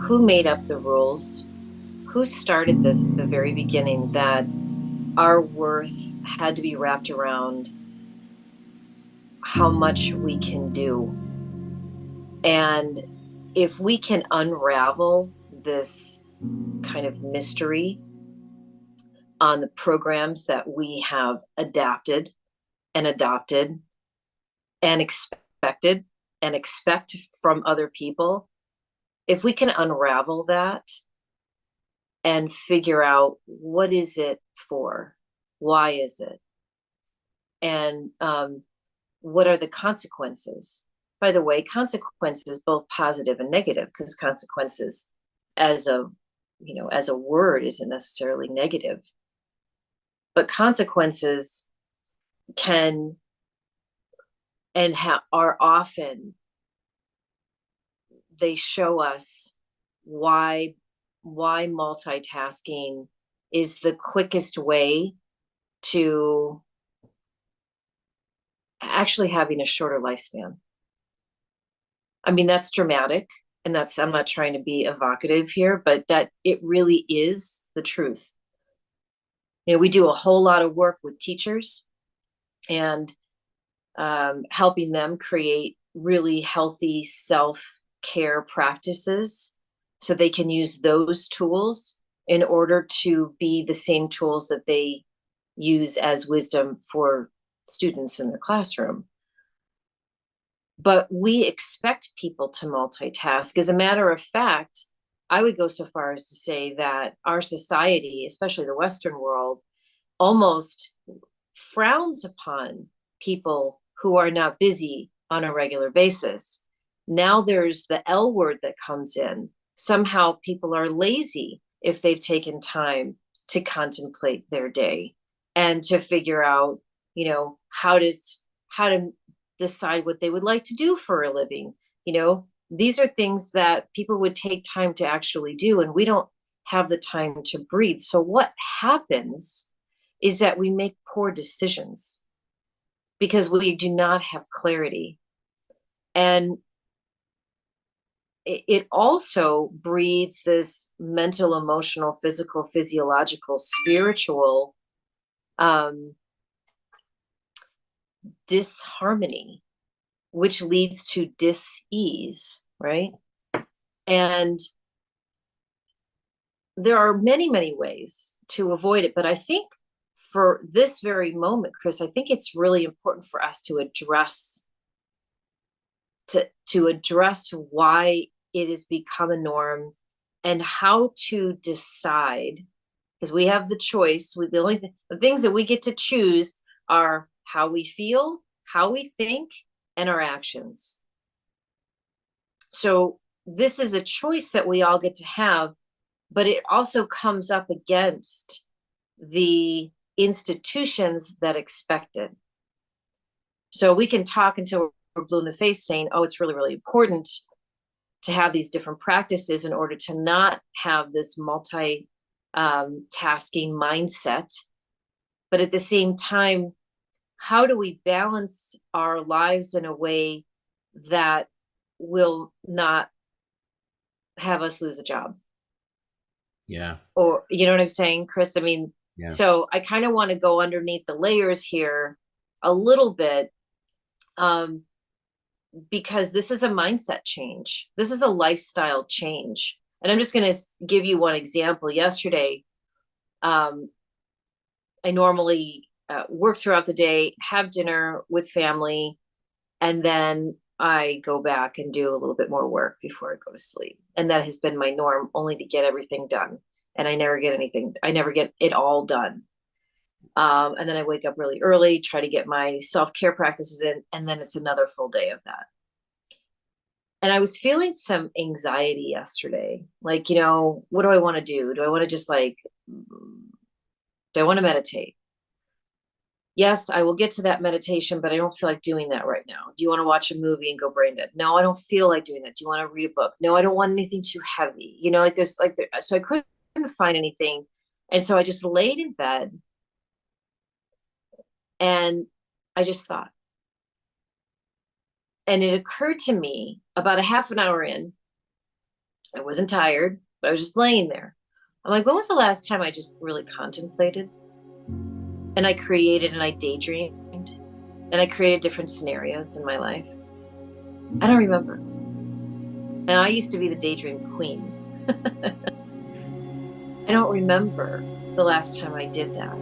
who made up the rules? Who started this at the very beginning, that our worth had to be wrapped around how much we can do? And if we can unravel this kind of mystery on the programs that we have adapted and adopted and expected and expect from other people, if we can unravel that and figure out what is it for, why is it, and what are the consequences. By the way, consequences both positive and negative, because consequences as a as a word isn't necessarily negative, but consequences can and are often, they show us why multitasking is the quickest way to actually having a shorter lifespan. I mean, that's dramatic, and that's, I'm not trying to be evocative here, but that it really is the truth. We do a whole lot of work with teachers and helping them create really healthy self-care practices so they can use those tools in order to be the same tools that they use as wisdom for students in the classroom. But we expect people to multitask. As a matter of fact, I would go so far as to say that our society, especially the Western world, almost frowns upon people who are not busy on a regular basis. Now there's the L word that comes in. Somehow people are lazy if they've taken time to contemplate their day and to figure out, how to decide what they would like to do for a living. These are things that people would take time to actually do, and we don't have the time to breathe. So what happens is that we make poor decisions because we do not have clarity. And it also breeds this mental, emotional, physical, physiological, spiritual disharmony, which leads to dis-ease, right? And there are many, many ways to avoid it. But I think for this very moment, Chris, I think it's really important for us to address why it has become a norm and how to decide, because we have the choice. The things that we get to choose are how we feel, how we think, and our actions. So this is a choice that we all get to have, but it also comes up against the institutions that expect it. So we can talk until we're blue in the face saying, oh, it's really, really important to have these different practices in order to not have this multi tasking mindset. But at the same time, how do we balance our lives in a way that will not have us lose a job? Yeah. Or, you know what I'm saying, Chris? I mean, Yeah. so I kind of want to go underneath the layers here a little bit, because this is a mindset change. This is a lifestyle change. And I'm just going to give you one example. Yesterday, I normally work throughout the day, have dinner with family, and then I go back and do a little bit more work before I go to sleep. And that has been my norm, only to get everything done. And I never get it all done. And then I wake up really early, try to get my self-care practices in, and then it's another full day of that. And I was feeling some anxiety yesterday. Like, what do I want to do? Do I want to just do I want to meditate? Yes, I will get to that meditation, but I don't feel like doing that right now. Do you want to watch a movie and go brain dead? No, I don't feel like doing that. Do you want to read a book? No, I don't want anything too heavy. So I couldn't find anything. And so I just laid in bed and I just thought. And it occurred to me about a half an hour in I wasn't tired, but I was just laying there. I'm like, when was the last time I just really contemplated? And I created and I daydreamed and I created different scenarios in my life. I don't remember. Now, I used to be the daydream queen. I don't remember the last time I did that.